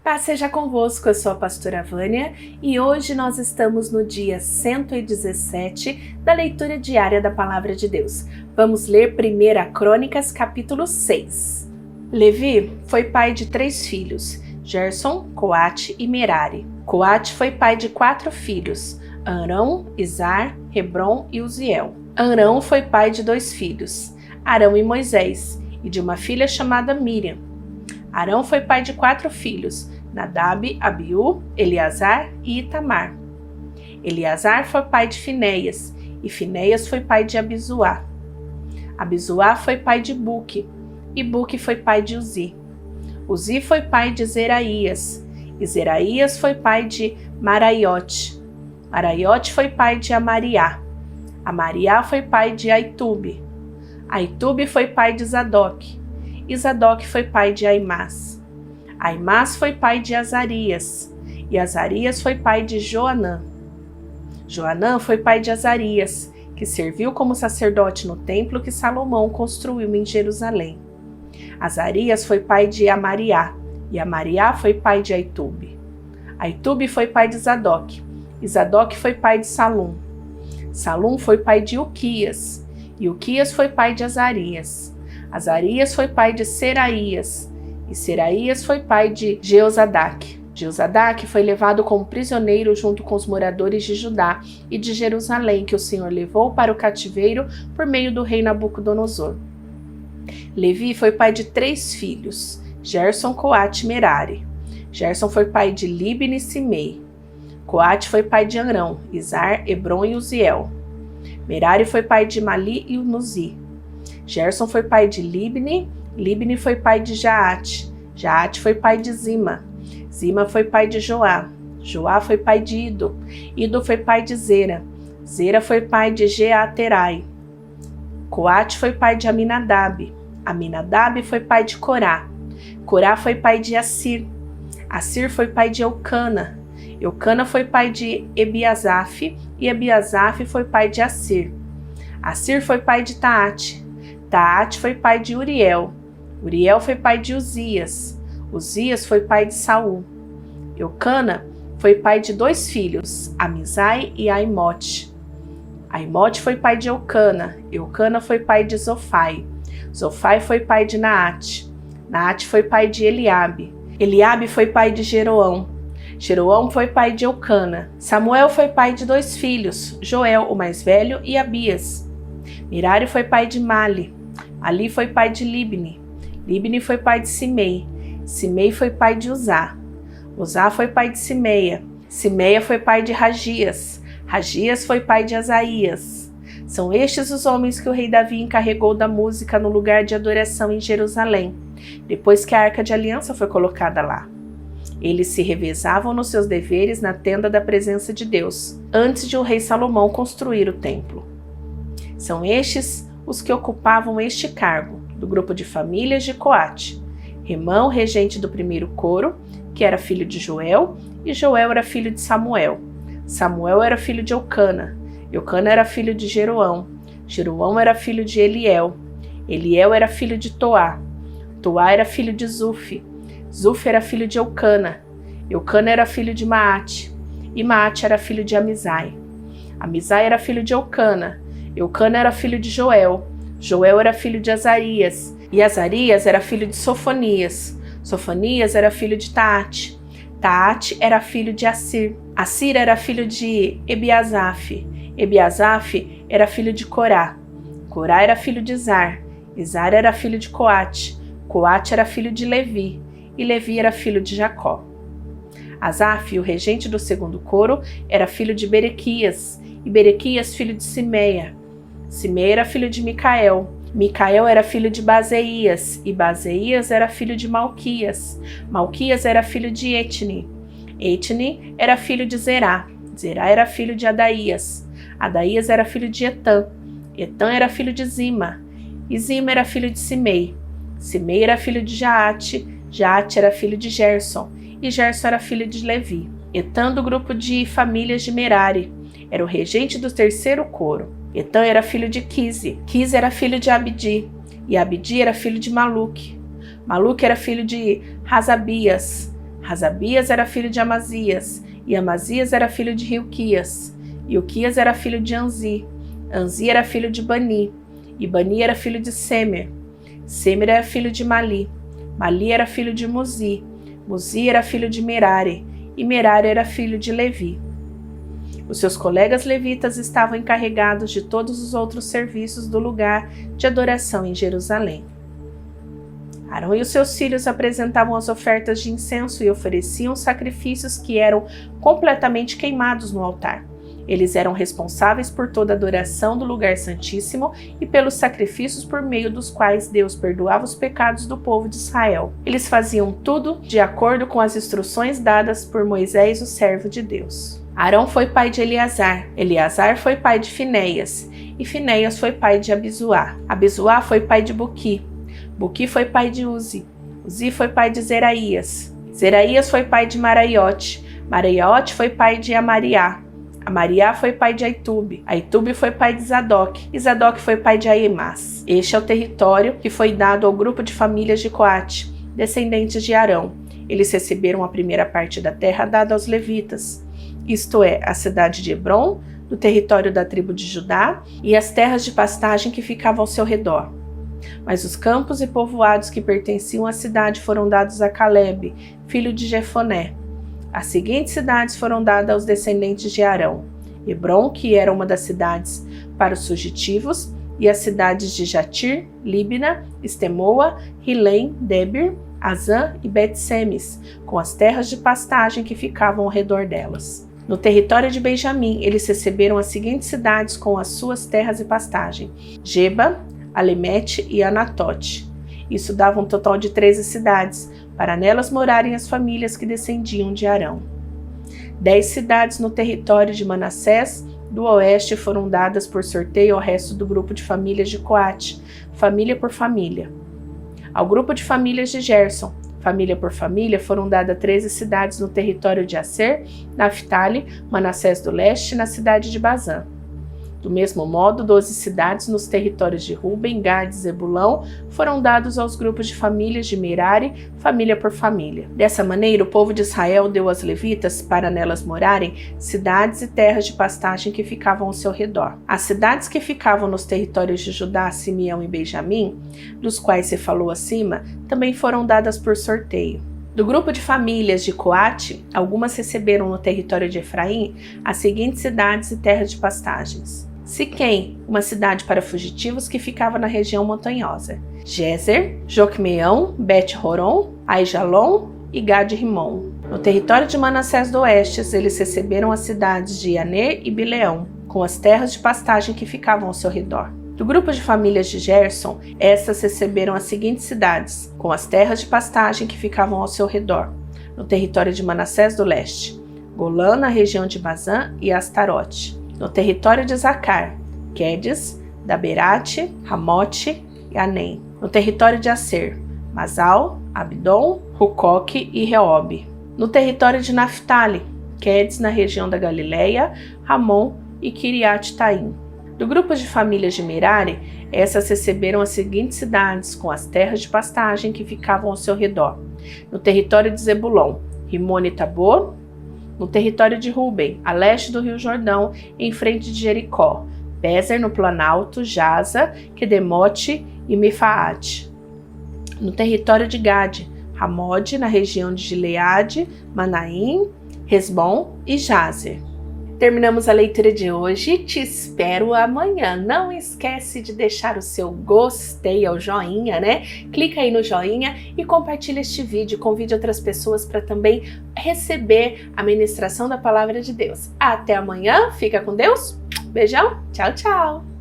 Paz seja convosco, eu sou a pastora Vânia e hoje nós estamos no dia 117 da leitura diária da Palavra de Deus. Vamos ler 1 Crônicas, capítulo 6. Levi foi pai de 3 filhos, Gerson, Coate e Merari. Coate foi pai de 4 filhos, Arão, Izar, Hebron e Uziel. Arão foi pai de 2 filhos, Arão e Moisés, e de uma filha chamada Miriam. Arão foi pai de 4 filhos, Nadab, Abiú, Eleazar e Itamar. Eleazar foi pai de Finéias, e Finéias foi pai de Abizuá. Abizuá foi pai de Buque, e Buque foi pai de Uzi. Uzi foi pai de Zeraías, e Zeraías foi pai de Maraiote. Maraiote foi pai de Amariá. Amariá foi pai de Aitube. Aitube foi pai de Zadoc. E Zadoc foi pai de Aimás. Aimás foi pai de Azarias, e Azarias foi pai de Joanã. Joanã foi pai de Azarias, que serviu como sacerdote no templo que Salomão construiu em Jerusalém. Azarias foi pai de Amariá, e Amariá foi pai de Aitube. Aitube foi pai de Zadoc, e Zadoc foi pai de Salum. Salum foi pai de Uquias, e Uquias foi pai de Azarias. Azarias foi pai de Seraías, e Seraías foi pai de Jeozadaque. Jeozadaque foi levado como prisioneiro junto com os moradores de Judá e de Jerusalém, que o Senhor levou para o cativeiro por meio do rei Nabucodonosor. Levi foi pai de 3 filhos, Gerson, Coate e Merari. Gerson foi pai de Libni e Simei. Coate foi pai de Arão, Izar, Hebron e Uziel. Merari foi pai de Mali e Muzi. Gerson foi pai de Libni. Libni foi pai de Jaate. Jaate foi pai de Zima. Zima foi pai de Joá. Joá foi pai de Ido. Ido foi pai de Zera. Zera foi pai de Jeaterai. Coate foi pai de Aminadab. Aminadab foi pai de Corá. Corá foi pai de Assir. Assir foi pai de Eucana. Eucana foi pai de Ebiasaf. E Ebiasaf foi pai de Assir. Assir foi pai de Taate. Taate foi pai de Uriel. Uriel foi pai de Uzias. Uzias foi pai de Saul. Eucana foi pai de 2 filhos, Amizai e Aimote. Aimote foi pai de Eucana. Eucana foi pai de Zofai. Zofai foi pai de Naate. Naate foi pai de Eliabe. Eliabe foi pai de Jeroão. Jeroão foi pai de Eucana. Samuel foi pai de 2 filhos, Joel, o mais velho, e Abias. Merari foi pai de Mali. Ali foi pai de Libni. Libni foi pai de Simei. Simei foi pai de Uzá. Uzá foi pai de Simeia. Simeia foi pai de Ragias. Ragias foi pai de Asaías. São estes os homens que o rei Davi encarregou da música no lugar de adoração em Jerusalém, depois que a Arca de Aliança foi colocada lá. Eles se revezavam nos seus deveres na tenda da presença de Deus, antes de o rei Salomão construir o templo. São estes os que ocupavam este cargo, do grupo de famílias de Coate: Remão, regente do primeiro coro, que era filho de Joel, e Joel era filho de Samuel. Samuel era filho de Eucana. Eucana era filho de Jeroão. Jeroão era filho de Eliel. Eliel era filho de Toá. Toá era filho de Zufi. Zufi era filho de Eucana. Eucana era filho de Maate. E Maate era filho de Amizai. Amizai era filho de Eucana. Eucana era filho de Joel. Joel era filho de Azarias, e Azarias era filho de Sofonias. Sofonias era filho de Taate. Taate era filho de Assir. Assir era filho de Ebiasaf. Ebiasaf era filho de Corá. Corá era filho de Izar. Izar era filho de Coate. Coate era filho de Levi. E Levi era filho de Jacó. Asaf, o regente do segundo coro, era filho de Berequias. E Berequias filho de Simeia. Simeia era filho de Micael. Micael era filho de Bazeias, e Bazeias era filho de Malquias. Malquias era filho de Etni. Etni era filho de Zerá. Zerá era filho de Adaías. Adaías era filho de Etã. Etã era filho de Zima. E Zima era filho de Simei. Simei era filho de Jaate. Jaate era filho de Gerson. E Gerson era filho de Levi. Etã do grupo de famílias de Merari. Era o regente do terceiro coro. Etã era filho de Quise. Quise era filho de Abdi. E Abdi era filho de Maluque. Maluque era filho de Razabias. Hasabias era filho de Amazias, e Amazias era filho de Hilquias, e Hilquias era filho de Anzi. Anzi era filho de Bani, e Bani era filho de Semer. Semer era filho de Mali, Mali era filho de Muzi, Muzi era filho de Merari, e Merari era filho de Levi. Os seus colegas levitas estavam encarregados de todos os outros serviços do lugar de adoração em Jerusalém. Arão e os seus filhos apresentavam as ofertas de incenso e ofereciam sacrifícios que eram completamente queimados no altar. Eles eram responsáveis por toda a adoração do lugar santíssimo e pelos sacrifícios por meio dos quais Deus perdoava os pecados do povo de Israel. Eles faziam tudo de acordo com as instruções dadas por Moisés, o servo de Deus. Arão foi pai de Eleazar, Eleazar foi pai de Finéias, e Finéias foi pai de Abizuá. Abizuá foi pai de Buqui, Buqui foi pai de Uzi, Uzi foi pai de Zeraías, Zeraías foi pai de Maraiote, Maraiote foi pai de Amariá, Amariá foi pai de Aitube, Aitube foi pai de Zadok, e Zadok foi pai de Aimás. Este é o território que foi dado ao grupo de famílias de Coate, descendentes de Arão. Eles receberam a primeira parte da terra dada aos levitas, isto é, a cidade de Hebron, do território da tribo de Judá, e as terras de pastagem que ficavam ao seu redor. Mas os campos e povoados que pertenciam à cidade foram dados a Calebe, filho de Jefoné. As seguintes cidades foram dadas aos descendentes de Arão: Hebron, que era uma das cidades para os fugitivos, e as cidades de Jatir, Líbina, Estemoa, Hilém, Debir, Azã e Bet-Semes, com as terras de pastagem que ficavam ao redor delas. No território de Benjamim, eles receberam as seguintes cidades com as suas terras e pastagem: Geba, Alemete e Anatote. Isso dava um total de 13 cidades, para nelas morarem as famílias que descendiam de Arão. 10 cidades no território de Manassés do oeste foram dadas por sorteio ao resto do grupo de famílias de Coate, família por família. Ao grupo de famílias de Gerson, família por família, foram dadas 13 cidades no território de Aser, Naftali, Manassés do leste e na cidade de Bazã. Do mesmo modo, 12 cidades nos territórios de Ruben, Gad e Zebulão foram dados aos grupos de famílias de Merari, família por família. Dessa maneira, o povo de Israel deu aos levitas, para nelas morarem, cidades e terras de pastagem que ficavam ao seu redor. As cidades que ficavam nos territórios de Judá, Simeão e Benjamim, dos quais se falou acima, também foram dadas por sorteio. Do grupo de famílias de Coate, algumas receberam no território de Efraim as seguintes cidades e terras de pastagens: Siquém, uma cidade para fugitivos que ficava na região montanhosa; Gezer, Jocmeão, Bet-Horon, Aijalon e Gad-Rimon. No território de Manassés do oeste, eles receberam as cidades de Ianer e Bileão, com as terras de pastagem que ficavam ao seu redor. Do grupo de famílias de Gerson, estas receberam as seguintes cidades, com as terras de pastagem que ficavam ao seu redor, no território de Manassés do leste: Golã, na região de Bazã, e Astarote. No território de Zacar, Quedes, Daberate, Ramote e Anem. No território de Aser, Masal, Abdon, Rucoque e Reobe. No território de Naftali, Quedes, na região da Galileia, Ramon e Kiriat-Taim. Do grupo de famílias de Merari, essas receberam as seguintes cidades, com as terras de pastagem que ficavam ao seu redor: no território de Zebulon, Rimon e Tabor; no território de Ruben, a leste do rio Jordão, em frente de Jericó, Bezer no Planalto, Jaza, Quedemote e Mefaate; no território de Gade, Ramode, na região de Gileade, Manaim, Resbom e Jazer. Terminamos a leitura de hoje, te espero amanhã. Não esquece de deixar o seu gostei, o joinha, né? Clica aí no joinha e compartilha este vídeo, convide outras pessoas para também receber a ministração da Palavra de Deus. Até amanhã, fica com Deus, beijão, tchau, tchau!